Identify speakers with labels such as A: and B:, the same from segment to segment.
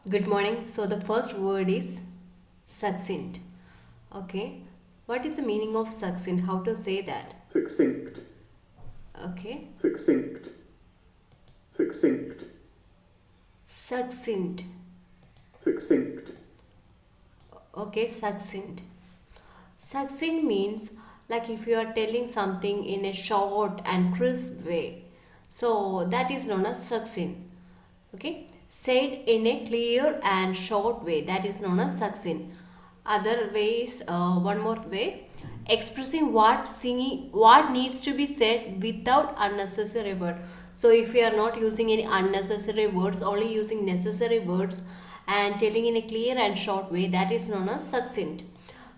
A: Good morning. So the first word is succinct. Okay. What is the meaning of succinct? How to say that?
B: Succinct,
A: Okay.
B: succinct, succinct,
A: Succinct.
B: succinct,
A: Okay, succinct. Succinct means like if you are telling something in a short and crisp way. So that is known as succinct. Okay. Said in a clear and short way. That is known as succinct. Other ways, one more way, expressing what needs to be said without unnecessary word. So if you are not using any unnecessary words, only using necessary words and telling in a clear and short way, that is known as succinct.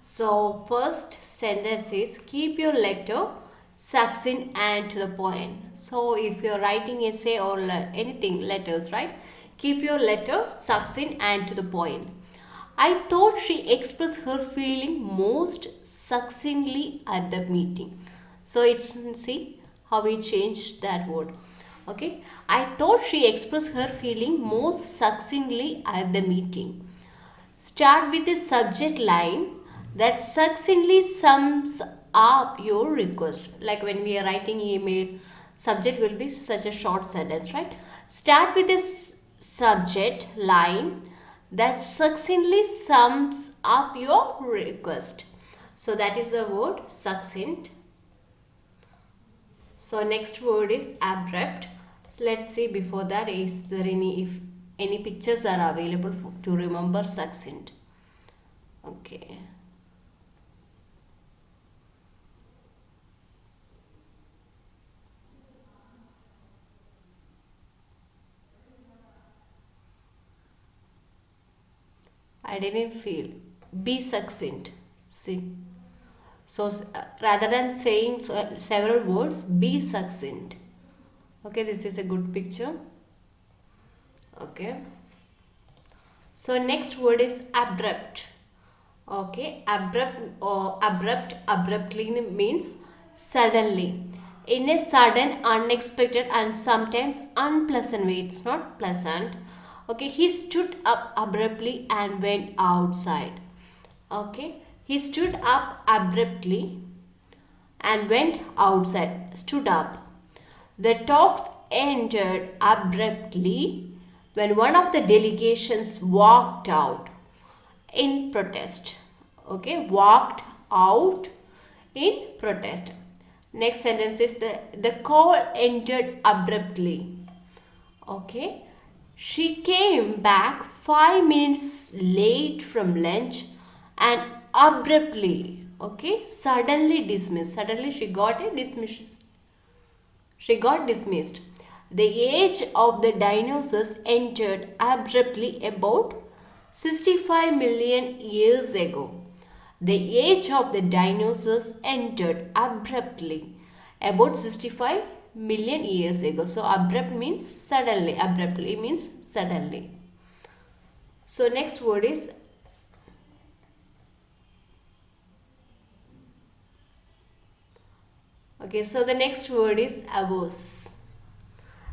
A: So first sentence is keep your letter succinct and to the point. So if you are writing essay or anything letters, right, keep your letter succinct and to the point. I thought she expressed her feeling most succinctly at the meeting. So it's, see how we changed that word. Okay, I thought she expressed her feeling most succinctly at the meeting. Start with a subject line that succinctly sums up your request. Like when we are writing email, subject will be such a short sentence, right? Start with a subject line that succinctly sums up your request. So that is the word succinct. So next word is abrupt. So let's see before that is there any, if any pictures are available to remember succinct. Okay. I didn't feel. Be succinct. See. So rather than saying several words, be succinct. Okay, this is a good picture. Okay. So next word is abrupt. Okay, abruptly means suddenly. In a sudden, unexpected, and sometimes unpleasant way. It's not pleasant. Okay, he stood up abruptly and went outside. Okay, he stood up abruptly and went outside. Stood up. The talks ended abruptly when one of the delegations walked out in protest. Okay, walked out in protest. Next sentence is the call ended abruptly. Okay, she came back 5 minutes late from lunch and abruptly, okay, suddenly dismissed. Suddenly she got a dismiss. She got dismissed. The age of the dinosaurs entered abruptly about 65 million years ago. The age of the dinosaurs entered abruptly about 65 million years ago. So abrupt means suddenly. Abruptly means suddenly. So next word is okay. So the next word is averse.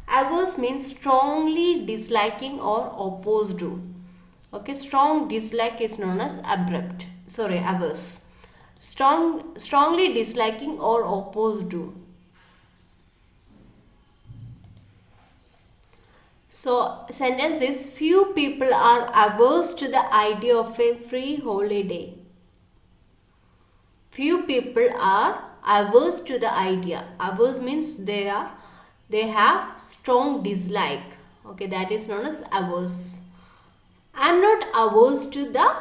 A: Averse means strongly disliking or opposed to. Okay, strong dislike is known as abrupt. Sorry, averse. Strongly disliking or opposed to. So sentence is few people are averse to the idea of a free holiday. Few people are averse to the idea. Averse means they have strong dislike. Okay, that is known as averse. I am not averse to the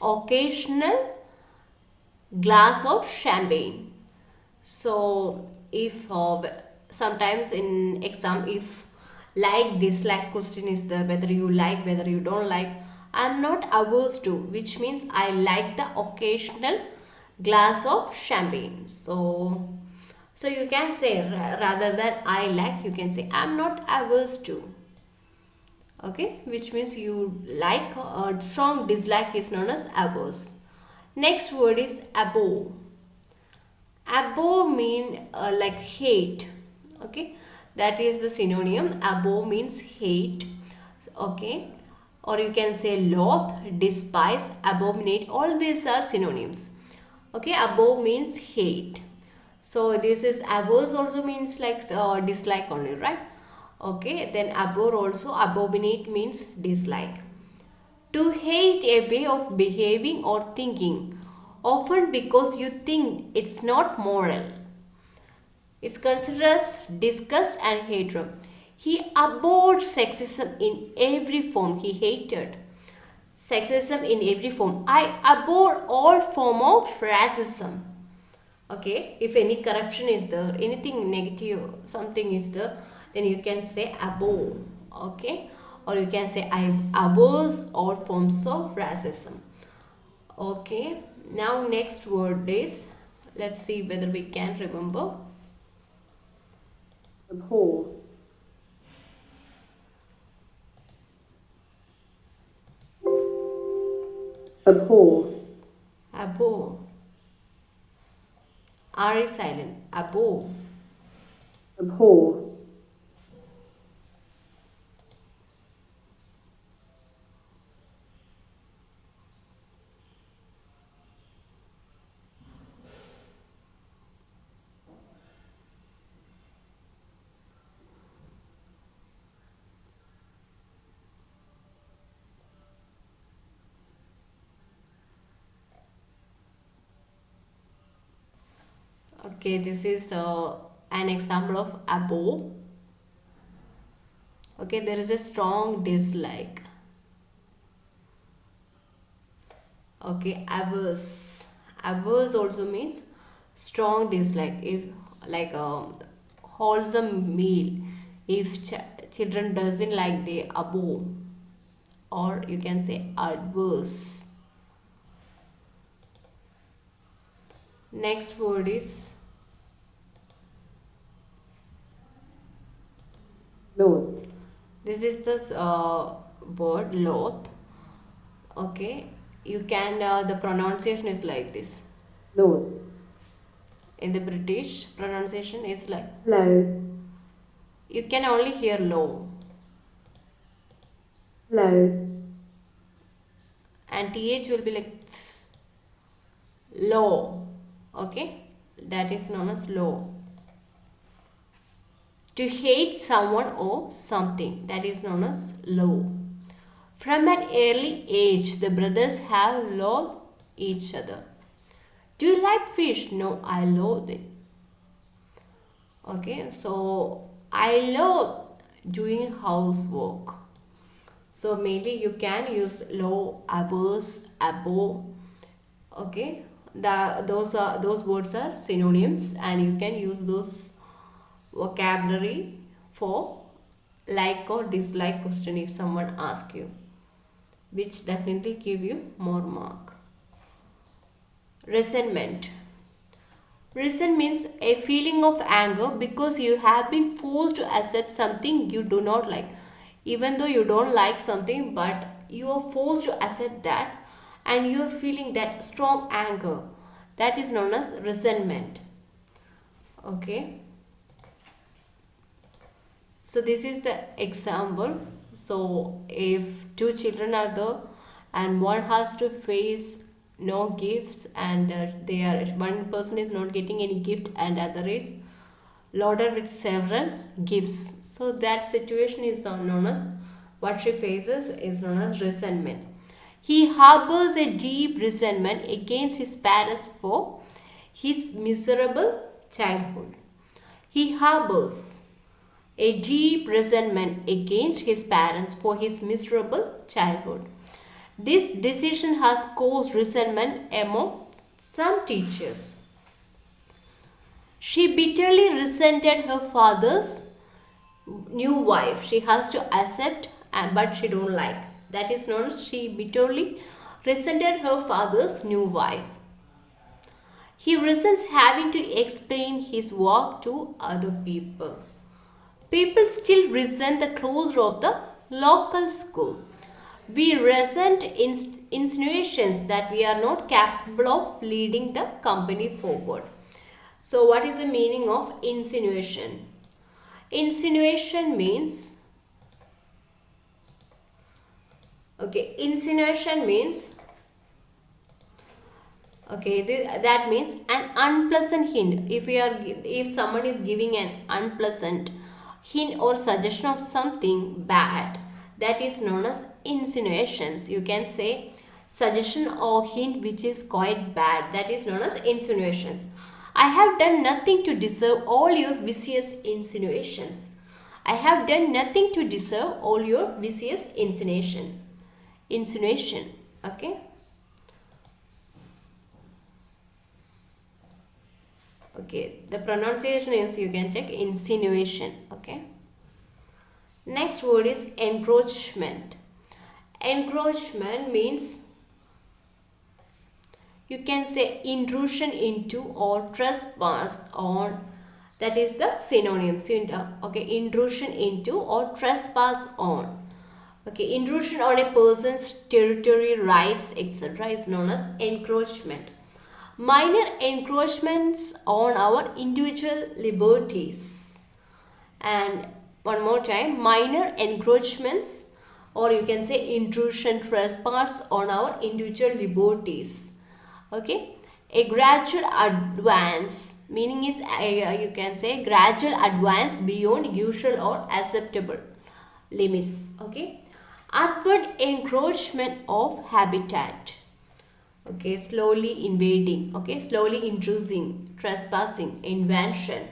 A: occasional glass of champagne. So if sometimes in exam, if like dislike question is there, whether you like, whether you don't like, I am not averse to, which means I like the occasional glass of champagne. So you can say rather than I like, you can say I am not averse to. Okay, which means you like, strong dislike is known as averse. Next word is abhor. Abhor mean like hate. Okay, that is the synonym. Abhor means hate. Okay, or you can say loathe, despise, abominate. All these are synonyms. Okay, above means hate. So this is averse also means like dislike only, right? Okay, then abhor also, abominate means dislike. To hate a way of behaving or thinking, often because you think it's not moral. It's considered as disgust and hatred. He abhorred sexism in every form. He hated sexism in every form. I abhor all form of racism. Okay, if any corruption is there, anything negative, something is there, then you can say abhor. Okay, or you can say I abhors all forms of racism. Okay, now next word is, let's see whether we can remember.
C: abhor, abhor,
A: Abhor. R is silent. Abhor.
C: abhor,
A: Okay, this is an example of abhor. Okay, there is a strong dislike. Okay, averse. Averse also means strong dislike. If like a wholesome meal, if children doesn't like, the abhor, or you can say adverse. Next word is
C: loathe,
A: this is the word loath. Okay, you can the pronunciation is like this.
C: loathe,
A: In the British pronunciation is like,
C: low,
A: you can only hear low,
C: low,
A: and th will be like low. Okay, that is known as low. To hate someone or something, that is known as low. From an early age, the brothers have loathed each other. Do you like fish? No, I loathe it. Okay, so I love doing housework. So mainly you can use low, averse, above. Okay, those words are synonyms, and you can use those vocabulary for like or dislike question if someone asks you, which definitely give you more mark. Resentment. Resent means a feeling of anger because you have been forced to accept something you do not like. Even though you don't like something, but you are forced to accept that, and you are feeling that strong anger. That is known as resentment. Okay. So this is the example. So if two children are there and one has to face no gifts, and they are, one person is not getting any gift and other is loaded with several gifts. So that situation is known as, what she faces is known as resentment. He harbors a deep resentment against his parents for his miserable childhood. He harbors a deep resentment against his parents for his miserable childhood. This decision has caused resentment among some teachers. She bitterly resented her father's new wife. She has to accept, but she don't like. That is known as, she bitterly resented her father's new wife. He resents having to explain his work to other people. People still resent the closure of the local school. We resent insinuations that we are not capable of leading the company forward. So, what is the meaning of insinuation? Insinuation means Okay, insinuation means, okay, that means an unpleasant hint. If someone is giving an unpleasant hint or suggestion of something bad, that is known as insinuations. You can say suggestion or hint which is quite bad, that is known as insinuations. I have done nothing to deserve all your vicious insinuations. I have done nothing to deserve all your vicious insinuation. Okay. Okay, the pronunciation is, you can check, insinuation. Okay. Next word is encroachment. Encroachment means, you can say, intrusion into or trespass on. That is the synonym. Okay, intrusion into or trespass on. Okay, intrusion on a person's territory, rights, etc. is known as encroachment. Minor encroachments on our individual liberties. And one more time, minor encroachments, or you can say intrusion, trespass on our individual liberties. Okay, a gradual advance, meaning is you can say gradual advance beyond usual or acceptable limits. Okay, upward encroachment of habitat. Okay, slowly invading. Okay, slowly intruding, trespassing, invasion.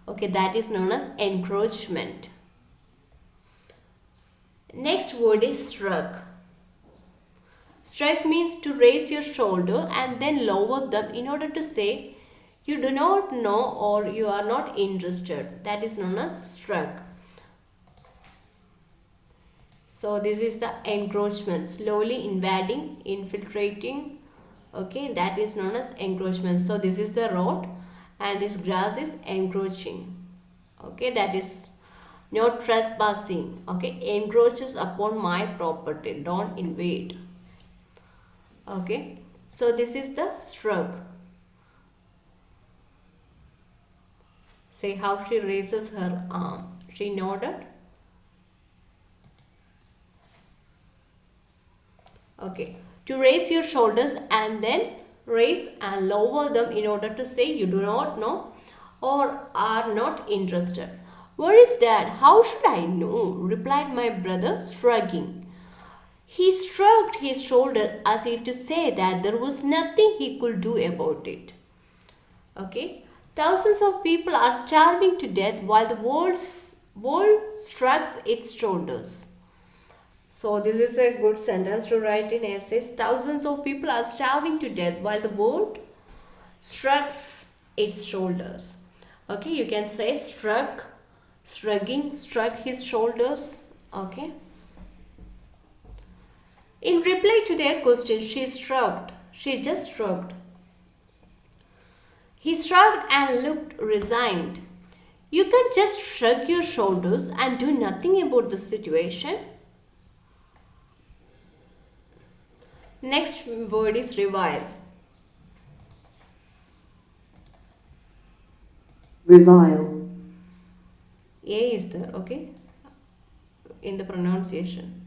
A: Okay, that is known as encroachment. Next word is shrug. Shrug means to raise your shoulder and then lower them in order to say you do not know or you are not interested. That is known as shrug. So this is the encroachment, slowly invading, infiltrating. Okay, that is known as encroachment. So this is the road and this grass is encroaching. Okay, that is not trespassing. Okay, encroaches upon my property, don't invade. Okay, so this is the shrug. Say how she raises her arm. She nodded. Okay, to raise your shoulders and then raise and lower them in order to say you do not know or are not interested. Where is Dad? How should I know? Replied my brother, shrugging. He shrugged his shoulder as if to say that there was nothing he could do about it. Okay, thousands of people are starving to death while the world shrugs its shoulders. So this is a good sentence to write in essays. Thousands of people are starving to death while the world shrugs its shoulders. Okay, you can say struck, shrugging, struck his shoulders. Okay. In reply to their question, she shrugged. She just shrugged. He shrugged and looked resigned. You can just shrug your shoulders and do nothing about the situation. Next word is revile.
C: Revile.
A: A is there, okay? In the pronunciation.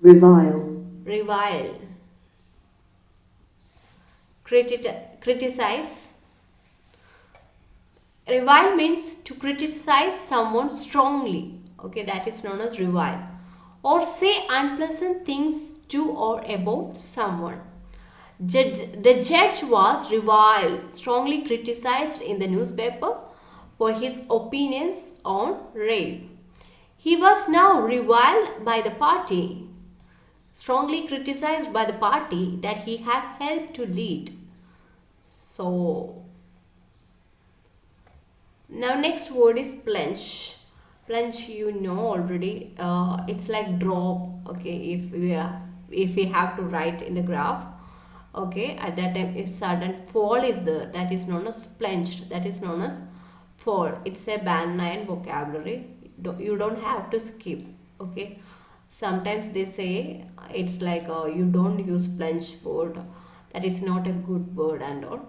C: Revile.
A: Revile. Criticize. Revile means to criticize someone strongly. Okay, that is known as revile. Or say unpleasant things to or about someone. The judge was reviled, strongly criticized in the newspaper for his opinions on rape. He was now reviled by the party, strongly criticized by the party that he had helped to lead. So, now next word is plunge. Plunge, you know already. It's like drop. Okay, if we have to write in the graph. Okay, at that time if sudden fall is there, that is known as plunged. That is known as fall. It's a band 9 vocabulary. You don't have to skip. Okay, sometimes they say it's like you don't use plunge word. That is not a good word and all.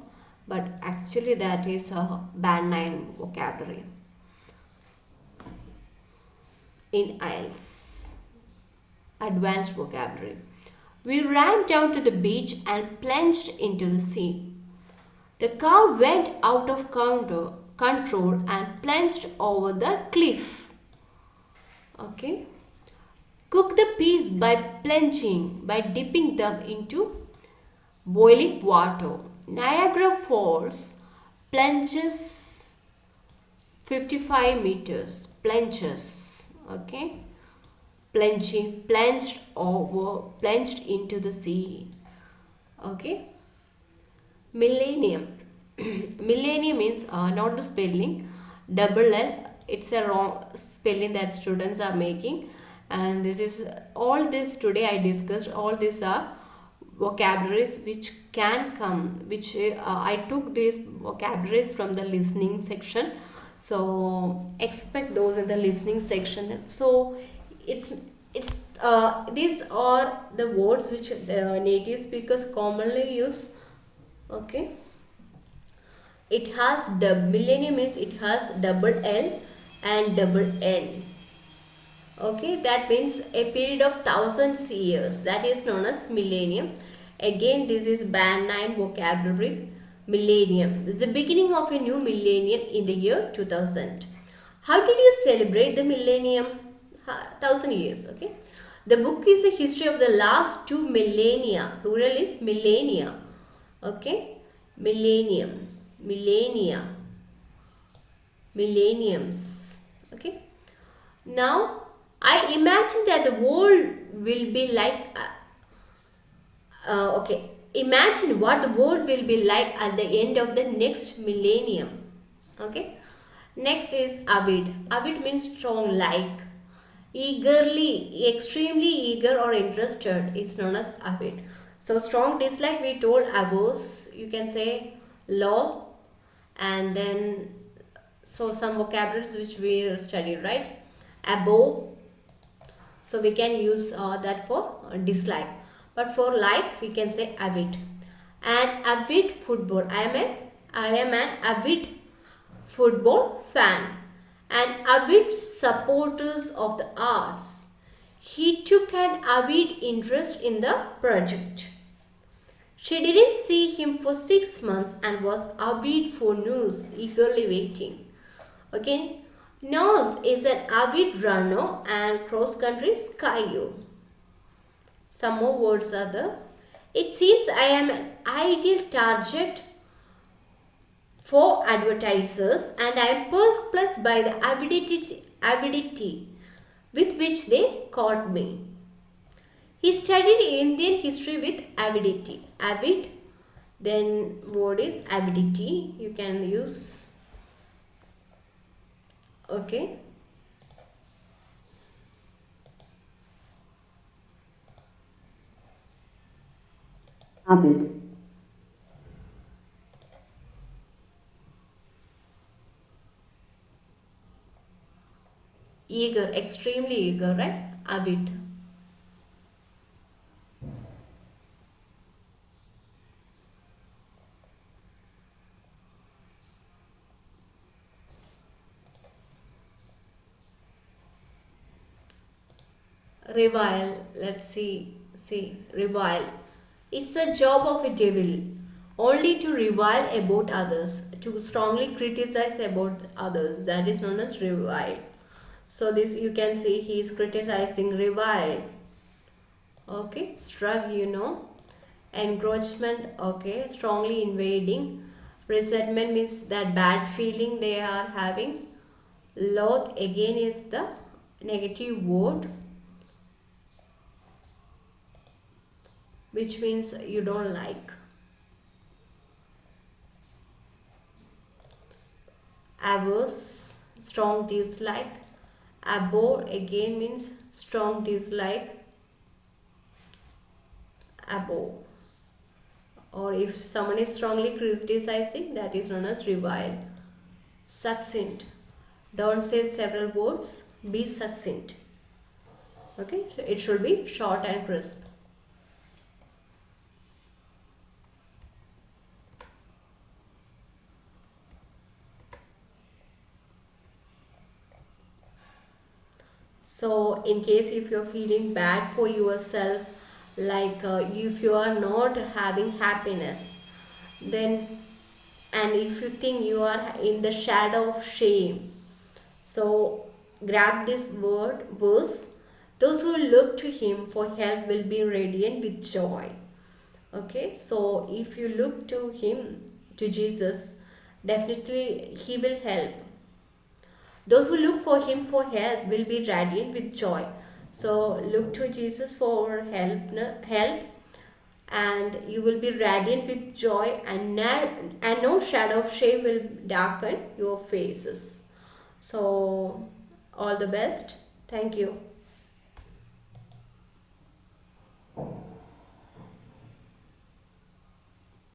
A: But actually that is a band 9 vocabulary in IELTS. Advanced vocabulary. We ran down to the beach and plunged into the sea. The car went out of control and plunged over the cliff. Okay. Cook the peas by dipping them into boiling water. Niagara Falls plunges 55 meters. Plunges. Okay. Plunged into the sea. Okay. Millennium. Millennium means not the spelling. Double L. It's a wrong spelling that students are making. And this is all this today I discussed. All these are vocabularies which can come. Which I took these vocabularies from the listening section. So expect those in the listening section. So it's these are the words which the native speakers commonly use. Okay, it has the millennium means it has double L and double N. Okay, that means a period of thousands years, that is known as millennium. Again, this is band 9 vocabulary. Millennium, the beginning of a new millennium in the year 2000. How did you celebrate the millennium? 1000 years. Okay, the book is a history of the last 2 millennia. Plural is millennia. Okay, millennium, millennia, millenniums. Okay, now I imagine that the world will be like okay, imagine what the world will be like at the end of the next millennium. Okay, next is avid. Avid means strong, like, eagerly, extremely eager or interested is known as avid. So strong dislike we told averse, you can say law, and then so some vocabularies which we studied, right? Above, so we can use that for dislike, but for like we can say avid. And avid football, I am an avid football fan and avid supporters of the arts. He took an avid interest in the project. She didn't see him for 6 months and was avid for news, eagerly waiting. Okay, Nose is an avid runner and cross-country skier. Some more words are there. It seems I am an ideal target for advertisers and I am perplexed by the avidity with which they caught me. He studied Indian history with avidity. Avid, then word is avidity. You can use. Okay.
C: avid,
A: Eager, extremely eager, right? Avid. Revile. Let's see. Revile. It's the job of a devil only to revile about others, to strongly criticize about others. That is known as revile. So this you can see he is criticizing, revile. Okay, struck, encroachment. Okay, strongly invading. Resentment means that bad feeling they are having. Loath again is the negative word, which means you don't like. Averse, strong dislike. Abhor again means strong dislike. Abhor. Or if someone is strongly criticizing, that is known as revile. Succinct. Don't say several words. Be succinct. Okay, so it should be short and crisp. So in case if you're feeling bad for yourself, Like if you are not having happiness, then, and if you think you are in the shadow of shame, so grab this word verse. Those who look to him for help will be radiant with joy. Okay, so if you look to him, to Jesus, definitely he will help. Those who look for him for help will be radiant with joy. So look to Jesus for help, and you will be radiant with joy, and no shadow of shame will darken your faces. So all the best. Thank you.